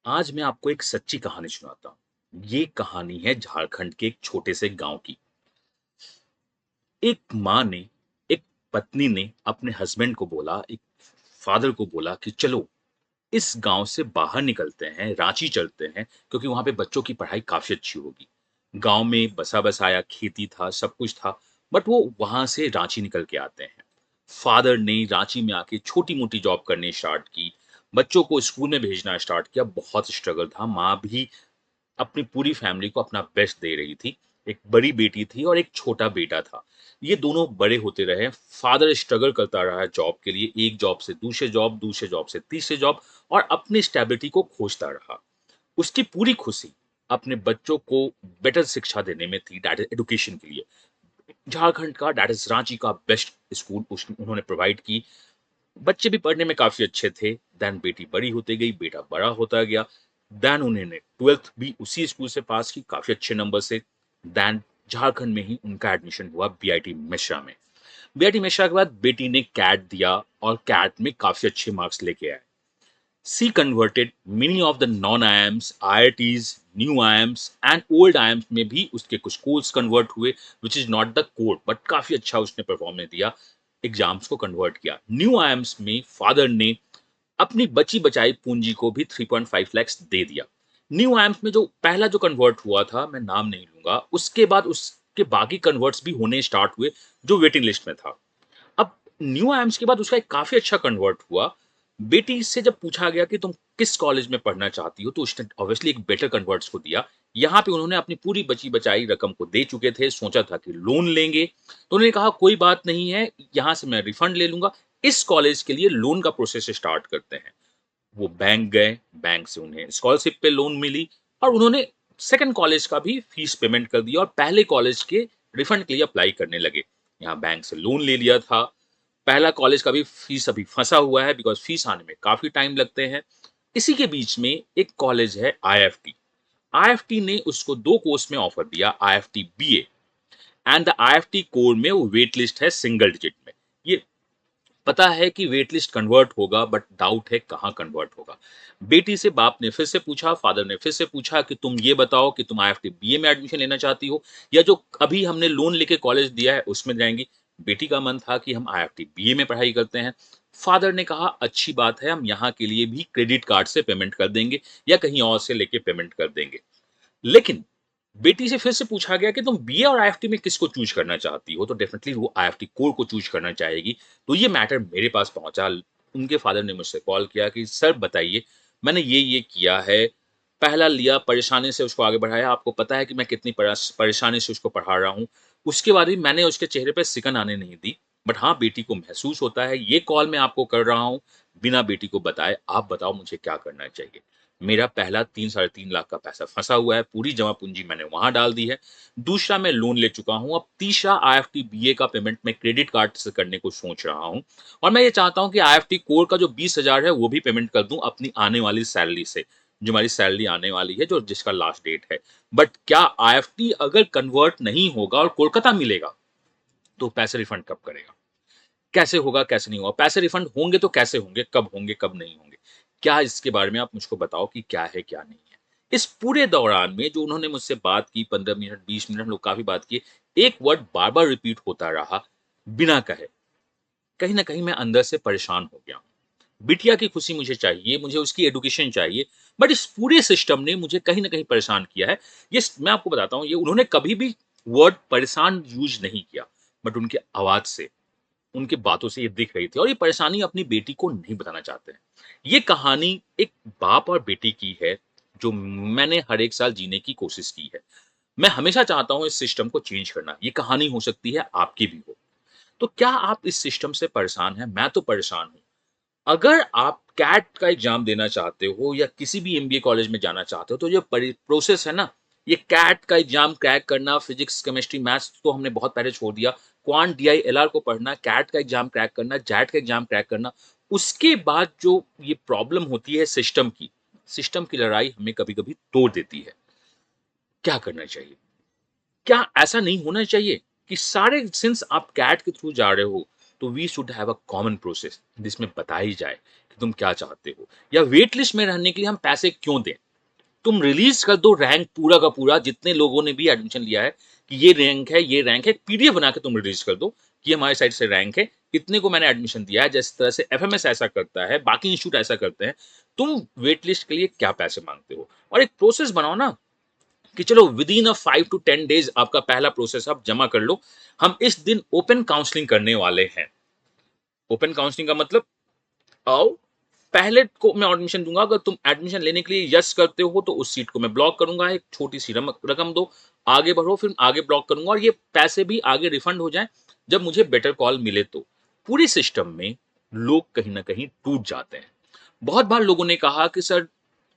आज मैं आपको एक सच्ची कहानी सुनाता हूँ। ये कहानी है झारखंड के एक छोटे से गाँव की। एक माँ ने, एक पत्नी ने अपने हस्बैंड को बोला, एक फादर को बोला कि चलो इस गाँव से बाहर निकलते हैं, रांची चलते हैं क्योंकि वहाँ पे बच्चों की पढ़ाई काफ़ी अच्छी होगी। गाँव में बसा-बसाया खेती था, सब कुछ था, बट वो वहाँ से रांची निकल के आते हैं। फादर ने रांची में आके छोटी-मोटी जॉब करनी स्टार्ट की, बच्चों को स्कूल में भेजना स्टार्ट किया, बहुत स्ट्रगल था। माँ भी अपनी पूरी फैमिली को अपना बेस्ट दे रही थी। एक बड़ी बेटी थी और एक छोटा बेटा था। ये दोनों बड़े होते रहे। फादर स्ट्रगल करता रहा जॉब के लिए, एक जॉब से दूसरे जॉब से तीसरे जॉब और अपनी स्टेबिलिटी को खोजता रहा। उसकी पूरी खुशी अपने बच्चों को बेटर शिक्षा देने में थी, दैट इज़ एजुकेशन के लिए। झारखंड का दैट इज़ रांची का बेस्ट स्कूल उस उन्होंने प्रोवाइड की। बच्चे भी पढ़ने में काफ़ी अच्छे थे, देन बेटी बड़ी होती गई, बेटा बड़ा होता गया, देन उन्होंने 12th भी उसी स्कूल से पास की काफ़ी अच्छे नंबर से, देन झारखंड में ही उनका एडमिशन हुआ बीआईटी मिश्रा में। बीआईटी मिश्रा के बाद बेटी ने कैट दिया और कैट में काफ़ी अच्छे मार्क्स लेके आए। She converted many of the non-IIMs, IITs, new IIMs and old IIMs में भी उसके कुछ कोर्स कन्वर्ट हुए which is not the core but काफी अच्छा उसने परफॉर्मेंस दिया, एग्जाम्स को कन्वर्ट किया। न्यू आईएम्स में फादर ने अपनी बची बचाई पूंजी को भी 3.5 लाख दे दिया। न्यू आईएम्स में जो पहला जो कन्वर्ट हुआ था, मैं नाम नहीं लूंगा, उसके बाद उसके बाकी कन्वर्ट्स भी होने स्टार्ट हुए जो वेटिंग लिस्ट में था। अब न्यू आईएम्स के बाद उसका एक काफ़ी अच्छा कन्वर्ट हुआ। बेटी से जब पूछा गया कि तुम किस कॉलेज में पढ़ना चाहती हो, तो उसने ऑब्वियसली एक बेटर कन्वर्ट्स को दिया। यहाँ पे उन्होंने अपनी पूरी बची-बचाई रकम को दे चुके थे, सोचा था कि लोन लेंगे, तो उन्होंने कहा कोई बात नहीं है, यहाँ से मैं रिफंड ले लूँगा, इस कॉलेज के लिए लोन का प्रोसेस स्टार्ट करते हैं। वो बैंक गए, बैंक से उन्हें स्कॉलरशिप पे लोन मिली और उन्होंने सेकंड कॉलेज का भी फीस पेमेंट कर दिया और पहले कॉलेज के रिफंड के लिए अप्लाई करने लगे। यहाँ बैंक से लोन ले लिया था, पहला कॉलेज का भी फीस अभी फंसा हुआ है बिकॉज़ फीस आने में काफ़ी टाइम लगते हैं। इसी के बीच में एक कॉलेज है आईएफटी। आईएफटी ने उसको 2 कोर्स में ऑफर दिया, IFT BA and the IFT core में वो वेट लिस्ट है सिंगल डिजिट में। ये पता है कि वेट लिस्ट कन्वर्ट होगा बट डाउट है कहाँ कन्वर्ट होगा। बेटी से बाप ने फिर से पूछा, फादर ने फिर से पूछा कि तुम ये बताओ कि तुम आईएफटी बीए में एडमिशन लेना चाहती हो या जो अभी हमने लोन लेके कॉलेज दिया है उसमें जाएंगी। बेटी का मन था कि हम आईएफटी बीए में पढ़ाई करते हैं। फादर ने कहा अच्छी बात है, हम यहाँ के लिए भी क्रेडिट कार्ड से पेमेंट कर देंगे या कहीं और से लेके पेमेंट कर देंगे। लेकिन बेटी से फिर से पूछा गया कि तुम बीए और आईएफटी में किसको चूज करना चाहती हो, तो डेफिनेटली वो आईएफटी कोर को चूज करना चाहेगी। तो ये मैटर मेरे पास पहुंचा। उनके फादर ने मुझसे कॉल किया कि सर बताइए, मैंने ये किया है, पहला लिया, परेशानी से उसको आगे बढ़ाया, आपको पता है कि मैं कितनी परेशानी से उसको पढ़ा रहा हूँ। उसके बाद भी मैंने उसके चेहरे पर सिकन आने नहीं दी। बट हाँ, बेटी को महसूस होता है, ये कॉल मैं आपको कर रहा हूँ बिना बेटी को बताए। आप बताओ मुझे क्या करना चाहिए। मेरा पहला 3 साढ़े 3 लाख का पैसा फँसा हुआ है, पूरी जमा पूँजी मैंने वहाँ डाल दी है। दूसरा मैं लोन ले चुका हूँ, अब तीसरा आईएफटी बीए का पेमेंट मैं क्रेडिट कार्ड से करने को सोच रहा हूँ और मैं ये चाहता हूँ कि आईएफटी कोर का जो 20,000 है वो भी पेमेंट कर दूँ अपनी आने वाली सैलरी से, जो हमारी सैलरी आने वाली है, जो जिसका लास्ट डेट है। बट क्या आईएफटी अगर कन्वर्ट नहीं होगा और कोलकाता मिलेगा, तो पैसे रिफंड कब करेगा? कैसे होगा, कैसे नहीं होगा? पैसे रिफंड होंगे तो कैसे होंगे, कब नहीं होंगे? क्या इसके बारे में आप मुझको बताओ कि क्या है, क्या नहीं है? इस पूरे दौरान में जो उन्होंने मुझसे बात की 15 मिनट, 20 मिनट हम लोग काफ़ी बात किए, एक वर्ड बार-बार रिपीट होता रहा, बिना कहे। कहीं न कहीं मैं अंदर से परेशान हो गया हूँ। बिटिया की खुशी मुझे चाहिए, मुझे उसकी एजुकेशन चाहिए, बट इस पूरे सिस्टम ने मुझे कहीं न कहीं परेशान किया है। ये स मैं आपको बताता हूँ, ये उन्होंने कभी भी वर्ड परेशान यूज़ नहीं किया, बट उनकी आवाज़ से, उनकी बातों से ये दिख रही थी और ये परेशानी अपनी बेटी को नहीं बताना चाहते हैं। ये कहानी एक बाप और बेटी की है, जो मैंने हर एक साल जीने की कोशिश की है। मैं हमेशा चाहता हूँ इस सिस्टम को चेंज करना। ये कहानी हो सकती है आपकी भी हो। तो क्या आप इस सिस्टम से परेशान हैं? मैं तो परेशान हूँ। अगर आप कैट का एग्ज़ाम देना चाहते हो या किसी भी एमबीए कॉलेज में जाना चाहते हो, तो ये प्रोसेस है ना, ये कैट का एग्ज़ाम क्रैक करना, फिज़िक्स, केमिस्ट्री, मैथ्स तो हमने बहुत पहले छोड़ दिया। क्वांट, डीआई, एलआर को पढ़ना, कैट का एग्ज़ाम क्रैक करना, जैट का एग्ज़ाम क्रैक करना, उसके बाद जो ये प्रॉब्लम होती है सिस्टम की लड़ाई हमें कभी-कभी तोड़ देती है। क्या करना चाहिए? क्या ऐसा नहीं होना चाहिए कि सारे सिंस आप कैट के थ्रू जा रहे हो, तो we should have a common process जिसमें बताई जाए कि तुम क्या चाहते हो, या वेट लिस्ट में रहने के लिए हम पैसे क्यों दें? तुम रिलीज कर दो रैंक पूरा का पूरा, जितने लोगों ने भी एडमिशन लिया है कि ये रैंक है, ये रैंक है, पीडीएफ बना के तुम रिलीज कर दो कि हमारी साइड से रैंक है, इतने को मैंने एडमिशन दिया है। जिस तरह से एफएमएस ऐसा करता है, बाकी इंस्टीट्यूट ऐसा करते हैं, तुम वेट लिस्ट के लिए क्या पैसे मांगते हो? और एक प्रोसेस बनाओ ना कि चलो with in a 5 to 10 days आपका पहला प्रोसेस आप जमा कर लो। हम इस दिन ओपन काउंसलिंग करने वाले हैं। ओपन काउंसलिंग का मतलब, आओ, पहले को मैं एडमिशन दूंगा, अगर तुम एडमिशन लेने के लिए यस करते हो तो उस सीट को मैं ब्लॉक करूंगा, एक छोटी सी रकम दो, आगे बढ़ो, फिर आगे ब्लॉक करूंगा, और ये पैसे भी आगे रिफंड हो जाए जब मुझे बेटर कॉल मिले तो। पूरी सिस्टम में लोग कहीं ना कहीं टूट जाते हैं। बहुत बार लोगों ने कहा कि सर,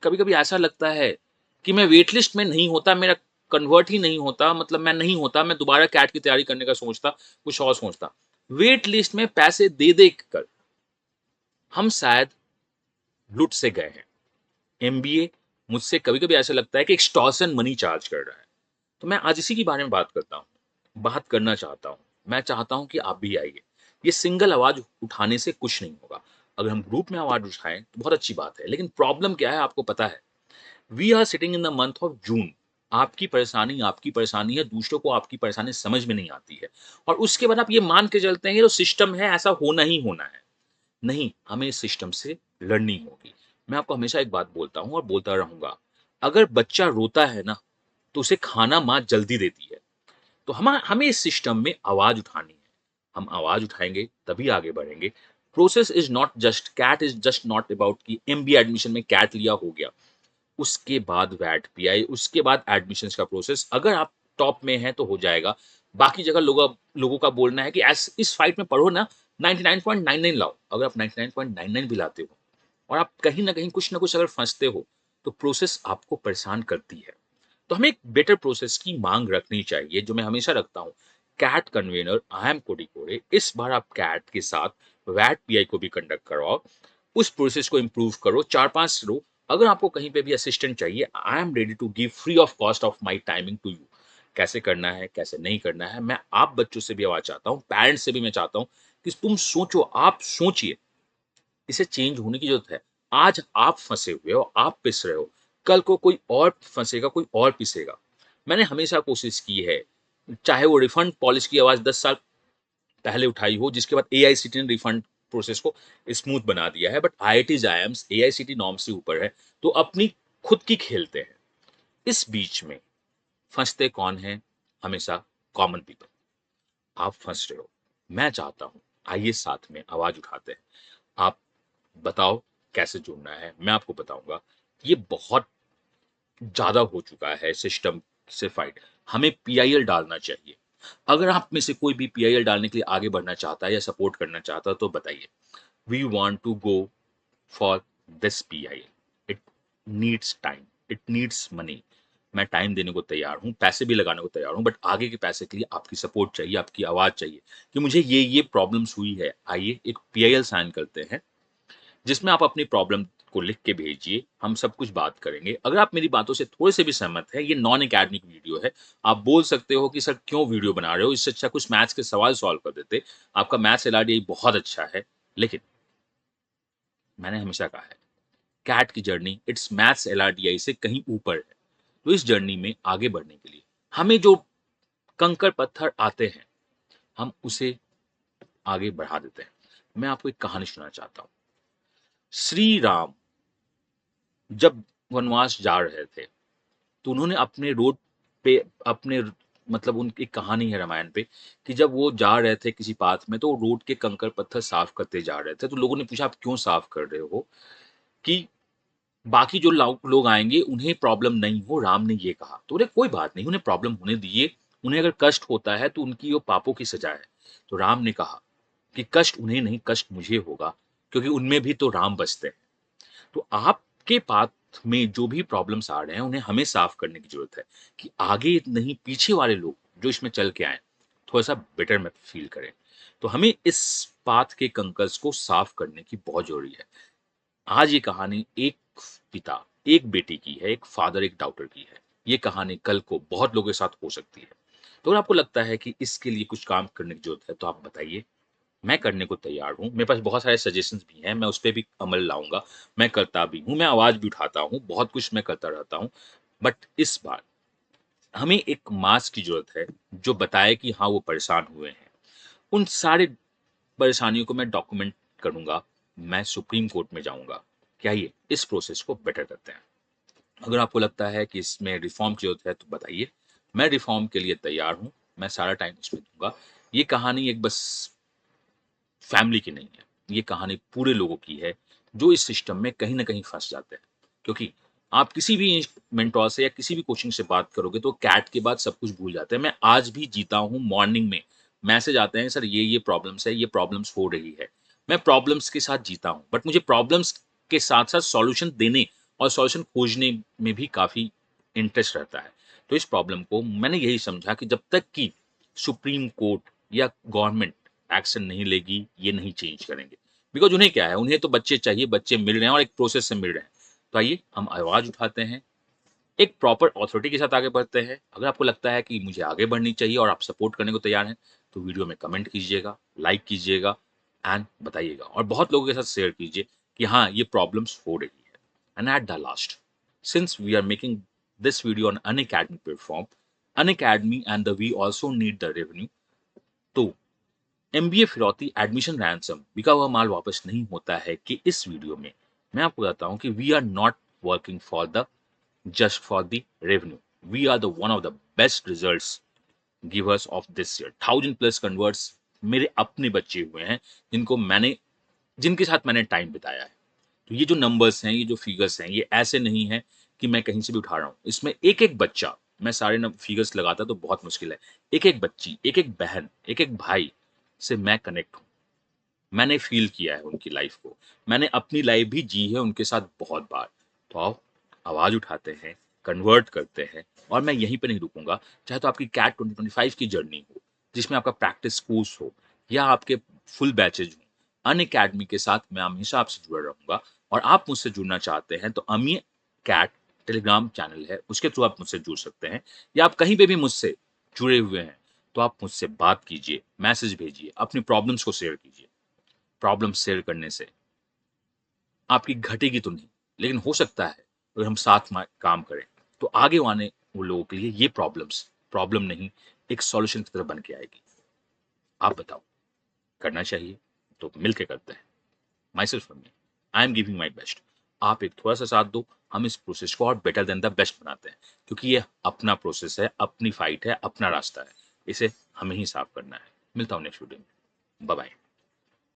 कभी कभी ऐसा लगता है कि मैं वेट लिस्ट में नहीं होता, मेरा कन्वर्ट ही नहीं होता, मतलब मैं नहीं होता, मैं दोबारा कैट की तैयारी करने का सोचता, कुछ और सोचता। वेट लिस्ट में पैसे दे दे कर हम शायद लुट से गए हैं। एमबीए मुझसे कभी कभी ऐसा लगता है कि एक्सटॉर्शन मनी चार्ज कर रहा है। तो मैं आज इसी के बारे में बात करता हूँ, बात करना चाहता हूँ। मैं चाहता हूँ कि आप भी आइए। ये सिंगल आवाज उठाने से कुछ नहीं होगा। अगर हम ग्रुप में आवाज उठाएं तो बहुत अच्छी बात है, लेकिन प्रॉब्लम क्या है आपको पता है? We are sitting in the month of June. आपकी परेशानी है, दूसरों को आपकी परेशानी समझ में नहीं आती है, और उसके बाद आप ये मान के चलते हैं ये तो सिस्टम है, ऐसा होना ही होना है। नहीं, हमें इस सिस्टम से लड़नी होगी। मैं आपको हमेशा एक बात बोलता हूँ और बोलता रहूंगा, अगर बच्चा रोता है ना, तो उसे खाना माँ जल्दी देती है। तो हमें इस सिस्टम में आवाज उठानी है। हम आवाज उठाएंगे तभी आगे बढ़ेंगे। Process is not just CAT, is just not about कि एमबीए एडमिशन में कैट लिया हो गया, उसके बाद वैट पीआई, उसके बाद एडमिशंस का प्रोसेस। अगर आप टॉप में हैं तो हो जाएगा। बाकी जगह लोगों का बोलना है कि इस फाइट में पढ़ो ना, 99.99 लाओ। अगर आप 99.99 भी लाते हो और आप कहीं ना कहीं कुछ ना कुछ अगर फंसते हो, तो प्रोसेस आपको परेशान करती है। तो हमें एक बेटर प्रोसेस की मांग रखनी चाहिए, जो मैं हमेशा रखता हूँ। कैट कन्वेनर आई एम कोडी कोरे, इस बार आप कैट के साथ वैट पीआई को भी कंडक्ट करवाओ। उस प्रोसेस को इंप्रूव करो, 4-5 रो। अगर आपको कहीं पे भी असिस्टेंट चाहिए, I am ready to give free of cost of my timing to you. कैसे करना है, कैसे नहीं करना है, मैं आप बच्चों से भी आवाज चाहता हूँ, पेरेंट्स से भी मैं चाहता हूँ कि तुम सोचो, आप सोचिए। इसे चेंज होने की जरूरत है। आज आप फंसे हुए हो, आप पिस रहे हो, कल को कोई और फंसेगा, कोई और पिसेगा। मैंने हमेशा कोशिश की है, चाहे वो रिफंड पॉलिसी की आवाज 10 साल पहले उठाई हो, जिसके बाद एआईसीटी ने रिफंड प्रोसेस को स्मूथ बना दिया है, बट आईआईटी जायम्स एआईसीटी नॉर्म से ऊपर है, तो अपनी खुद की खेलते हैं। इस बीच में फंसते कौन है? हमेशा कॉमन पीपल। आप फंस रहे हो, मैं चाहता हूं, आइए साथ में आवाज उठाते हैं। आप बताओ कैसे जुड़ना है, मैं आपको बताऊंगा। ये बहुत ज्यादा हो चुका है सिस्टम से फाइट। हमें पीआईएल डालना चाहिए। अगर आप में से कोई भी पीआईएल डालने के लिए आगे बढ़ना चाहता है या सपोर्ट करना चाहता है तो बताइए। We want to go for this PIL. It needs time, it needs money. मैं टाइम देने को तैयार हूं, पैसे भी लगाने को तैयार हूं, बट आगे के पैसे के लिए आपकी सपोर्ट चाहिए, आपकी आवाज चाहिए कि मुझे ये प्रॉब्लम्स हुई है। आइए एक पीआईएल साइन करते हैं, जिसमें आप अपनी प्रॉब्लम को लिख के भेजिए, हम सब कुछ बात करेंगे। अगर आप मेरी बातों से थोड़े से भी सहमत है, ये नॉन एकेडमिक वीडियो है, आप बोल सकते हो कि सर क्यों वीडियो बना रहे हो, इससे अच्छा कुछ मैथ्स के सवाल सॉल्व कर देते। आपका मैथ्स एलआरडीआई बहुत अच्छा है, लेकिन मैंने हमेशा कहा है, कैट की जर्नी इट्स मैथ्स एलआरडीआई से कहीं ऊपर है। तो इस जर्नी में आगे बढ़ने के लिए हमें जो कंकड़ पत्थर आते हैं, हम उसे आगे बढ़ा देते हैं। मैं आपको एक कहानी सुनाना चाहता हूँ। श्री राम जब वनवास जा रहे थे, तो उन्होंने अपने रोड पे अपने, मतलब उनकी कहानी है रामायण पे, कि जब वो जा रहे थे किसी पाथ में, तो रोड के कंकड़ पत्थर साफ करते जा रहे थे। तो लोगों ने पूछा आप क्यों साफ कर रहे हो? कि बाकी जो लोग आएंगे उन्हें प्रॉब्लम नहीं हो, राम ने ये कहा। तो बोले कोई बात नहीं, उन्हें प्रॉब्लम होने दिए। उन्हें अगर कष्ट होता है तो उनकी वो पापों की सजा है। तो राम ने कहा कि कष्ट उन्हें नहीं, कष्ट मुझे होगा, क्योंकि उनमें भी तो राम बसते हैं। तो आपके पाथ में जो भी प्रॉब्लम्स आ रहे हैं, उन्हें हमें साफ करने की जरूरत है, कि आगे नहीं, पीछे वाले लोग जो इसमें चल के आए थोड़ा सा बेटर में फील करें। तो हमें इस पाथ के कंकर्स को साफ करने की बहुत जरूरी है। आज ये कहानी एक पिता, एक बेटे की है, एक फादर, एक डॉक्टर की है। ये कहानी कल को बहुत लोगों के साथ हो सकती है। तो अगर आपको लगता है कि इसके लिए कुछ काम करने की जरूरत है, तो आप बताइए, मैं करने को तैयार हूँ, मेरे पास बहुत सारे सजेशंस भी हैं, मैं उस पे भी अमल लाऊँगा, मैं करता भी हूँ, मैं आवाज़ भी उठाता हूँ, बहुत कुछ मैं करता रहता हूँ। बट इस बार हमें एक मास की ज़रूरत है, जो बताए कि हाँ, वो परेशान हुए हैं। उन सारे परेशानियों को मैं डॉक्यूमेंट करूँगा, मैं सुप्रीम कोर्ट में जाऊँगा। क्या ये इस प्रोसेस को बेटर करते हैं? अगर आपको लगता है कि इसमें रिफ़ॉर्म की ज़रूरत है तो बताइए, मैं रिफ़ॉर्म के लिए तैयार हूँ, मैं सारा टाइम इसमें दूँगा। ये कहानी एक बस फैमिली की नहीं है, ये कहानी पूरे लोगों की है, जो इस सिस्टम में कहीं न कहीं फँस जाते हैं। क्योंकि आप किसी भी मेंटर से या किसी भी कोचिंग से बात करोगे तो कैट के बाद सब कुछ भूल जाते हैं। मैं आज भी जीता हूँ मॉर्निंग में, मैसेज आते हैं, सर ये प्रॉब्लम्स है, ये प्रॉब्लम्स हो रही है। मैं प्रॉब्लम्स के साथ जीता हूँ, बट मुझे प्रॉब्लम्स के साथ-साथ सॉल्यूशन देने और सॉल्यूशन खोजने में भी काफ़ी इंटरेस्ट रहता है। तो इस प्रॉब्लम को मैंने यही समझा कि जब तक कि सुप्रीम कोर्ट या गवर्नमेंट एक्शन नहीं लेगी, ये नहीं चेंज करेंगे। बिकॉज़ उन्हें क्या है, उन्हें तो बच्चे चाहिए, बच्चे मिल रहे हैं और एक प्रोसेस से मिल रहे हैं। तो आइए हम आवाज़ उठाते हैं, एक प्रॉपर अथॉरिटी के साथ आगे बढ़ते हैं। अगर आपको लगता है कि मुझे आगे बढ़नी चाहिए और आप सपोर्ट करने को तैयार हैं, तो वीडियो में कमेंट कीजिएगा, लाइक कीजिएगा एंड बताइएगा और बहुत लोगों के साथ शेयर कीजिए कि हाँ, ये प्रॉब्लम्स हो रही है। And at the last, since we are making this video on Unacademy platform, Unacademy and the we also need the revenue, तो एमबीए फिरौती एडमिशन रैंसम बिका हुआ माल वापस नहीं होता है कि इस वीडियो में मैं आपको बताता हूं कि we are not working for the just for the revenue, we are the one of the best results givers of this year. 1000+ converts मेरे अपने बच्चे हुए हैं, जिनके साथ मैंने टाइम बिताया है। तो ये जो नंबर्स हैं, ये जो फिगर्स हैं, ये ऐसे नहीं है कि मैं कहीं से भी उठा रहा हूँ। इसमें एक-एक बच्चा, मैं सारे फिगर्स लगाता तो बहुत मुश्किल है। एक-एक बच्ची, एक-एक बहन, एक-एक भाई से मैं कनेक्ट हूँ। मैंने फ़ील किया है उनकी लाइफ़ को। मैंने अपनी लाइफ़ भी जी है उनके साथ बहुत बार। तो आओ, आवाज़ उठाते हैं, कन्वर्ट करते हैं और मैं यहीं पे नहीं रुकूँगा। चाहे तो आपकी कैट 2025 की जर्नी हो, जिसमें आपका प्रैक्टिस कोर्स हो या आपके फुल बैचेज़ हों। अनअकैडमी के साथ मैं हमेशा आपसे जुड़ा रहूँगा और आप मुझसे जुड़ना चाहते हैं तो अमी कैट टेलीग्राम चैनल है, उसके थ्रू आप मुझसे जुड़ सकते हैं या आप कहीं पे भी मुझसे जुड़े हुए हैं, तो आप मुझसे बात कीजिए, मैसेज भेजिए, अपनी प्रॉब्लम्स को शेयर कीजिए। प्रॉब्लम शेयर करने से आपकी घटेगी तो नहीं, लेकिन हो सकता है अगर हम साथ में काम करें, तो आगे आने वो लोगों के लिए ये प्रॉब्लम नहीं, एक सॉल्यूशन की तरह बन के आएगी। आप बताओ, करना चाहिए? तो मिलके करते हैं। My self me, I am giving my best. आप एक थोड़ा-सा साथ दो, हम इस प्रोसेस को और बेटर देन द बेस्ट बनाते हैं, क्योंकि ये अपना प्रोसेस है, अपनी फाइट है, अपना रास्ता है। इसे हमें ही साफ करना है। मिलता हूँ नेक्स्ट वीडियो में। Bye bye.